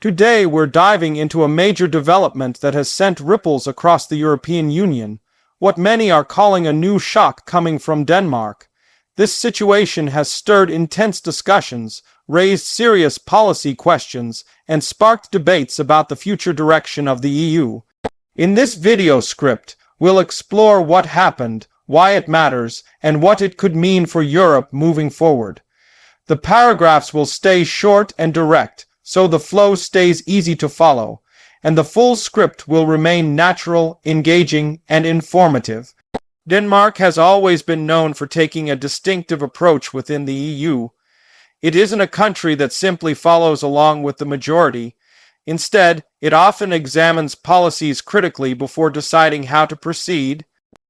Today we're diving into a major development that has sent ripples across the European Union, what many are calling a new shock coming from Denmark. This situation has stirred intense discussions, raised serious policy questions, and sparked debates about the future direction of the EU. In this video script, we'll explore what happened, why it matters, and what it could mean for Europe moving forward. The paragraphs will stay short and direct, so the flow stays easy to follow, and the full script will remain natural, engaging, and informative. Denmark has always been known for taking a distinctive approach within the EU. It isn't a country that simply follows along with the majority. Instead, it often examines policies critically before deciding how to proceed.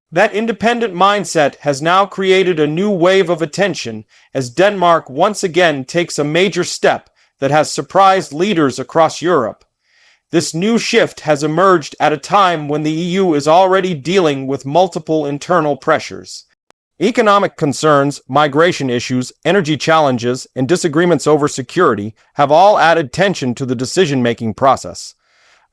That independent mindset has now created a new wave of attention as Denmark once again takes a major step that has surprised leaders across Europe. This new shift has emerged at a time when the EU is already dealing with multiple internal pressures. Economic concerns, migration issues, energy challenges, and disagreements over security have all added tension to the decision-making process.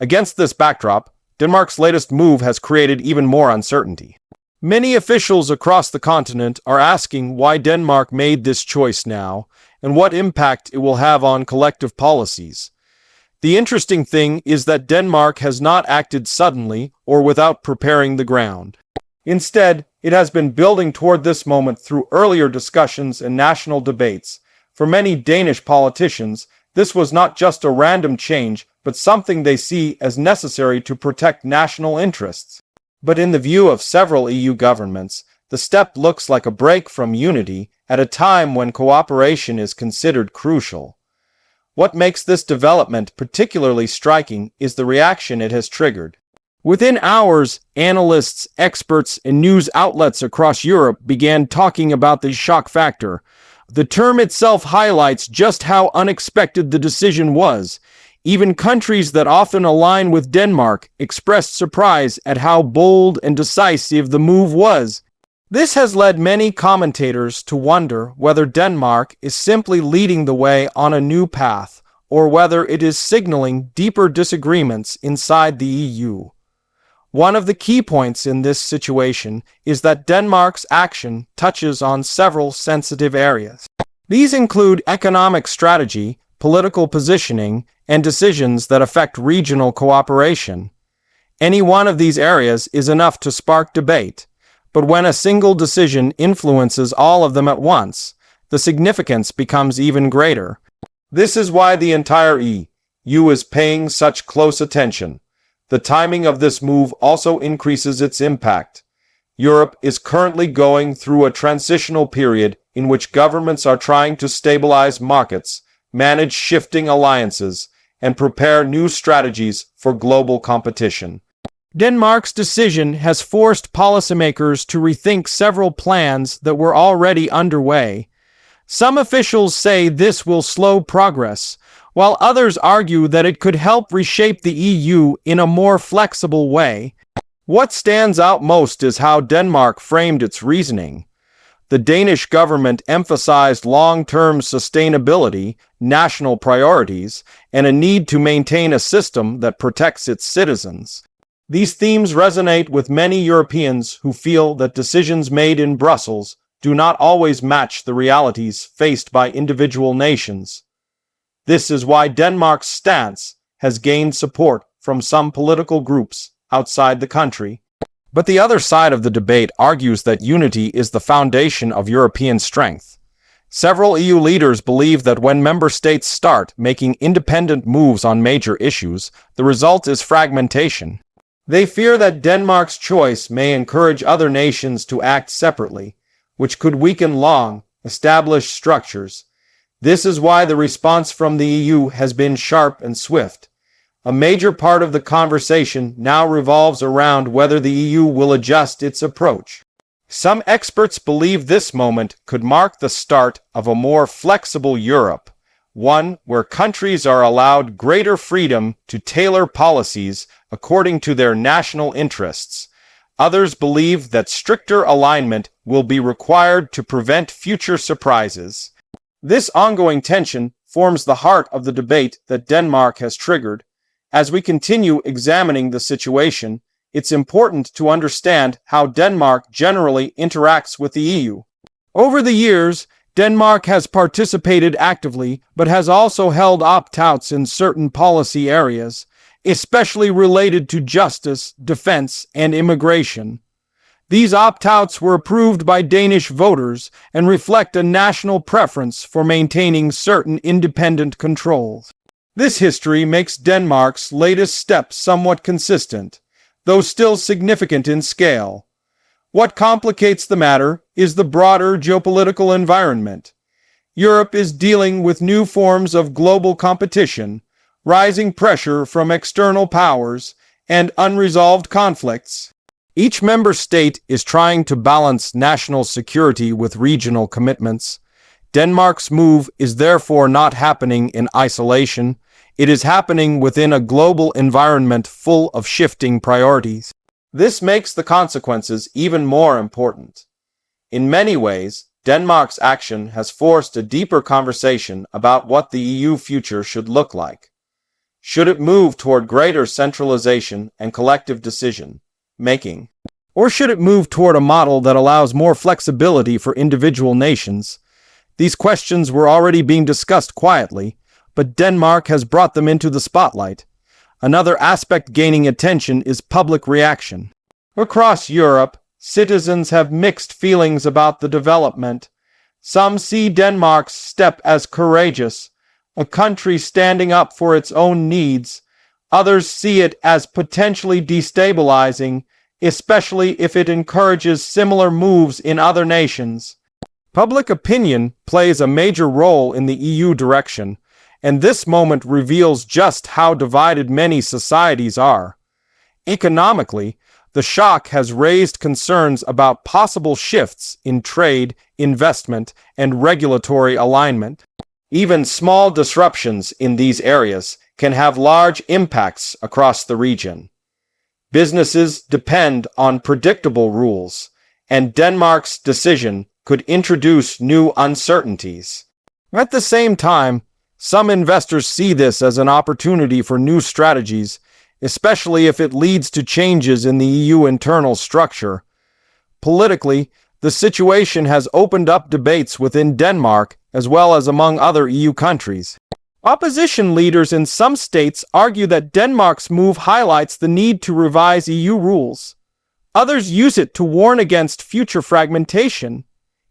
Against this backdrop, Denmark's latest move has created even more uncertainty. Many officials across the continent are asking why Denmark made this choice now, and what impact it will have on collective policies. The interesting thing is that Denmark has not acted suddenly or without preparing the ground. Instead, it has been building toward this moment through earlier discussions and national debates. For many Danish politicians, this was not just a random change, but something they see as necessary to protect national interests. But in the view of several EU governments, the step looks like a break from unity at a time when cooperation is considered crucial. What makes this development particularly striking is the reaction it has triggered. Within hours, analysts, experts, and news outlets across Europe began talking about the shock factor. The term itself highlights just how unexpected the decision was. Even countries that often align with Denmark expressed surprise at how bold and decisive the move was. This has led many commentators to wonder whether Denmark is simply leading the way on a new path, or whether it is signaling deeper disagreements inside the EU. One of the key points in this situation is that Denmark's action touches on several sensitive areas. These include economic strategy, political positioning, and decisions that affect regional cooperation. Any one of these areas is enough to spark debate, but when a single decision influences all of them at once, the significance becomes even greater. This is why the entire EU is paying such close attention. The timing of this move also increases its impact. Europe is currently going through a transitional period in which governments are trying to stabilize markets, manage shifting alliances, and prepare new strategies for global competition. Denmark's decision has forced policymakers to rethink several plans that were already underway. Some officials say this will slow progress, while others argue that it could help reshape the EU in a more flexible way. What stands out most is how Denmark framed its reasoning. The Danish government emphasized long-term sustainability, national priorities, and a need to maintain a system that protects its citizens. These themes resonate with many Europeans who feel that decisions made in Brussels do not always match the realities faced by individual nations. This is why Denmark's stance has gained support from some political groups outside the country. But the other side of the debate argues that unity is the foundation of European strength. Several EU leaders believe that when member states start making independent moves on major issues, the result is fragmentation. They fear that Denmark's choice may encourage other nations to act separately, which could weaken long, established structures. This is why the response from the EU has been sharp and swift. A major part of the conversation now revolves around whether the EU will adjust its approach. Some experts believe this moment could mark the start of a more flexible Europe, one where countries are allowed greater freedom to tailor policies according to their national interests. Others believe that stricter alignment will be required to prevent future surprises. This ongoing tension forms the heart of the debate that Denmark has triggered. As we continue examining the situation, it's important to understand how Denmark generally interacts with the EU. Over the years, Denmark has participated actively, but has also held opt-outs in certain policy areas, especially related to justice, defense, and immigration. These opt-outs were approved by Danish voters and reflect a national preference for maintaining certain independent controls. This history makes Denmark's latest steps somewhat consistent, though still significant in scale. What complicates the matter is the broader geopolitical environment. Europe is dealing with new forms of global competition, rising pressure from external powers, and unresolved conflicts. Each member state is trying to balance national security with regional commitments. Denmark's move is therefore not happening in isolation. It is happening within a global environment full of shifting priorities. This makes the consequences even more important. In many ways, Denmark's action has forced a deeper conversation about what the EU future should look like. Should it move toward greater centralization and collective decision-making? Or should it move toward a model that allows more flexibility for individual nations? These questions were already being discussed quietly, but Denmark has brought them into the spotlight. Another aspect gaining attention is public reaction. Across Europe, citizens have mixed feelings about the development. Some see Denmark's step as courageous, a country standing up for its own needs. Others see it as potentially destabilizing, especially if it encourages similar moves in other nations. Public opinion plays a major role in the EU direction, and this moment reveals just how divided many societies are. Economically, the shock has raised concerns about possible shifts in trade, investment, and regulatory alignment. Even small disruptions in these areas can have large impacts across the region. Businesses depend on predictable rules, and Denmark's decision could introduce new uncertainties. At the same time, some investors see this as an opportunity for new strategies, especially if it leads to changes in the EU internal structure. Politically, the situation has opened up debates within Denmark as well as among other EU countries. Opposition leaders in some states argue that Denmark's move highlights the need to revise EU rules. Others use it to warn against future fragmentation.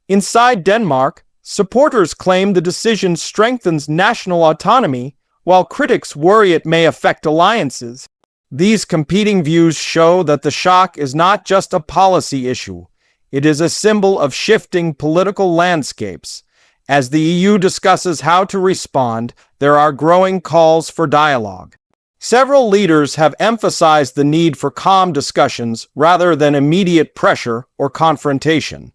Inside Denmark, supporters claim the decision strengthens national autonomy, while critics worry it may affect alliances. These competing views show that the shock is not just a policy issue. It is a symbol of shifting political landscapes. As the EU discusses how to respond, there are growing calls for dialogue. Several leaders have emphasized the need for calm discussions rather than immediate pressure or confrontation.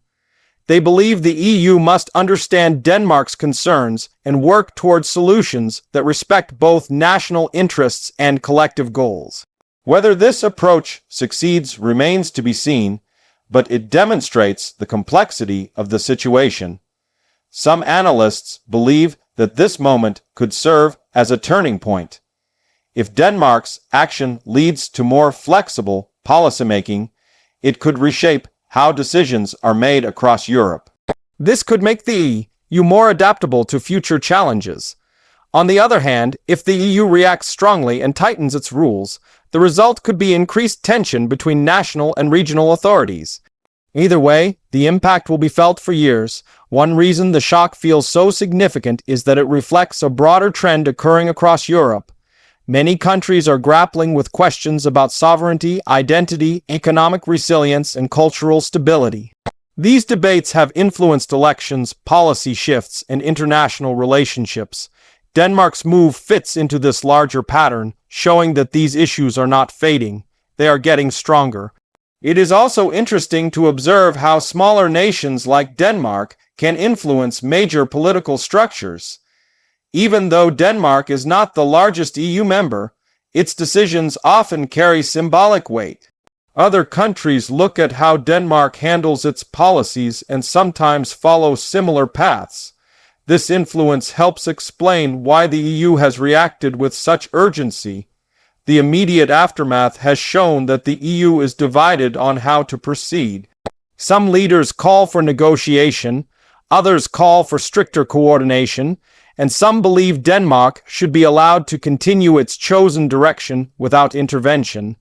They believe the EU must understand Denmark's concerns and work towards solutions that respect both national interests and collective goals. Whether this approach succeeds remains to be seen, but it demonstrates the complexity of the situation. Some analysts believe that this moment could serve as a turning point. If Denmark's action leads to more flexible policymaking, it could reshape how decisions are made across Europe. This could make the EU more adaptable to future challenges. On the other hand, if the EU reacts strongly and tightens its rules, the result could be increased tension between national and regional authorities. Either way, the impact will be felt for years. One reason the shock feels so significant is that it reflects a broader trend occurring across Europe. Many countries are grappling with questions about sovereignty, identity, economic resilience, and cultural stability. These debates have influenced elections, policy shifts, and international relationships. Denmark's move fits into this larger pattern, showing that these issues are not fading. They are getting stronger. It is also interesting to observe how smaller nations like Denmark can influence major political structures. Even though Denmark is not the largest EU member, its decisions often carry symbolic weight. Other countries look at how Denmark handles its policies and sometimes follow similar paths. This influence helps explain why the EU has reacted with such urgency. The immediate aftermath has shown that the EU is divided on how to proceed. Some leaders call for negotiation, others call for stricter coordination, and some believe Denmark should be allowed to continue its chosen direction without intervention.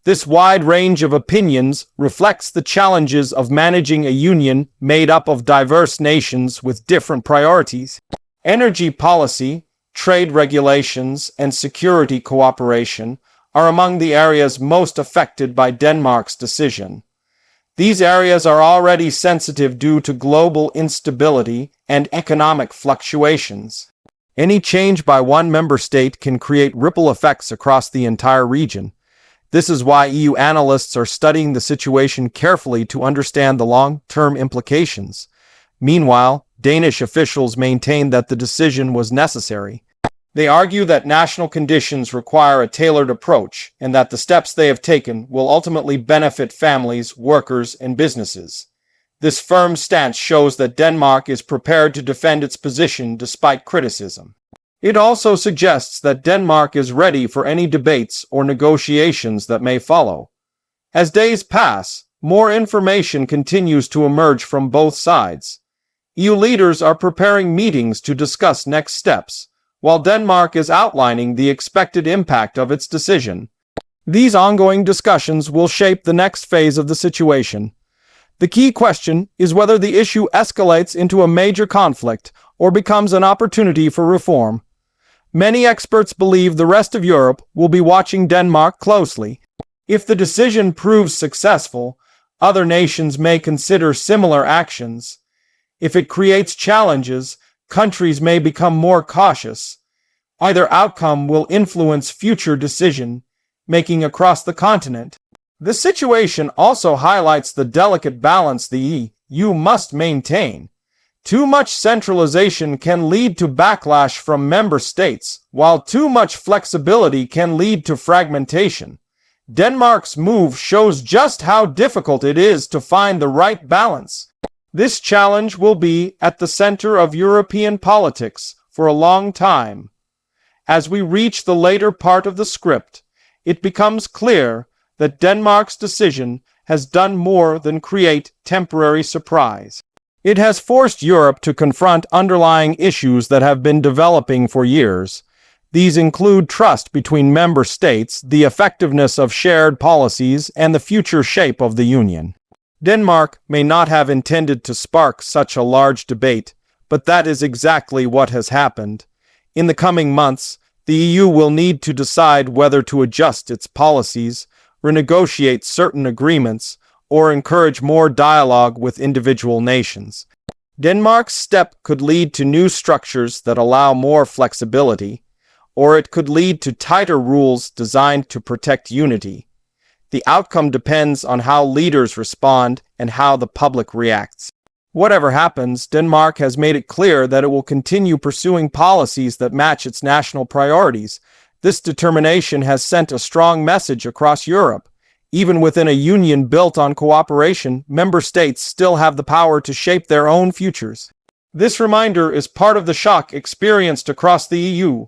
This wide range of opinions reflects the challenges of managing a union made up of diverse nations with different priorities. Energy policy, trade regulations, and security cooperation are among the areas most affected by Denmark's decision. These areas are already sensitive due to global instability and economic fluctuations. Any change by one member state can create ripple effects across the entire region. This is why EU analysts are studying the situation carefully to understand the long-term implications. Meanwhile, Danish officials maintain that the decision was necessary. They argue that national conditions require a tailored approach and that the steps they have taken will ultimately benefit families, workers, and businesses. This firm stance shows that Denmark is prepared to defend its position despite criticism. It also suggests that Denmark is ready for any debates or negotiations that may follow. As days pass, more information continues to emerge from both sides. EU leaders are preparing meetings to discuss next steps, while Denmark is outlining the expected impact of its decision. These ongoing discussions will shape the next phase of the situation. The key question is whether the issue escalates into a major conflict or becomes an opportunity for reform. Many experts believe the rest of Europe will be watching Denmark closely. If the decision proves successful, other nations may consider similar actions. If it creates challenges, countries may become more cautious. Either outcome will influence future decision-making across the continent. The situation also highlights the delicate balance the EU must maintain. Too much centralization can lead to backlash from member states, while too much flexibility can lead to fragmentation. Denmark's move shows just how difficult it is to find the right balance. This challenge will be at the center of European politics for a long time. As we reach the later part of the script, it becomes clear that Denmark's decision has done more than create temporary surprise. It has forced Europe to confront underlying issues that have been developing for years. These include trust between member states, the effectiveness of shared policies, and the future shape of the Union. Denmark may not have intended to spark such a large debate, but that is exactly what has happened. In the coming months, the EU will need to decide whether to adjust its policies, renegotiate certain agreements, or encourage more dialogue with individual nations. Denmark's step could lead to new structures that allow more flexibility, or it could lead to tighter rules designed to protect unity. The outcome depends on how leaders respond and how the public reacts. Whatever happens, Denmark has made it clear that it will continue pursuing policies that match its national priorities. This determination has sent a strong message across Europe. Even within a union built on cooperation, member states still have the power to shape their own futures. This reminder is part of the shock experienced across the EU.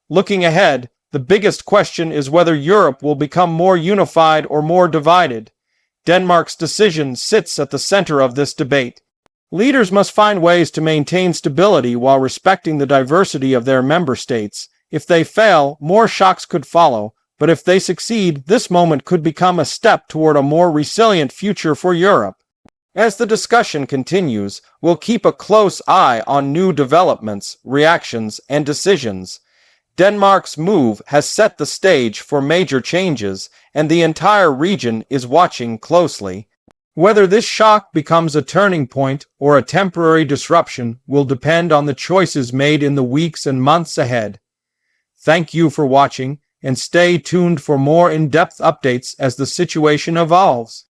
Looking ahead, the biggest question is whether Europe will become more unified or more divided. Denmark's decision sits at the center of this debate. Leaders must find ways to maintain stability while respecting the diversity of their member states. If they fail, more shocks could follow. But if they succeed, this moment could become a step toward a more resilient future for Europe. As the discussion continues, we'll keep a close eye on new developments, reactions, and decisions. Denmark's move has set the stage for major changes, and the entire region is watching closely. Whether this shock becomes a turning point or a temporary disruption will depend on the choices made in the weeks and months ahead. Thank you for watching, and stay tuned for more in-depth updates as the situation evolves.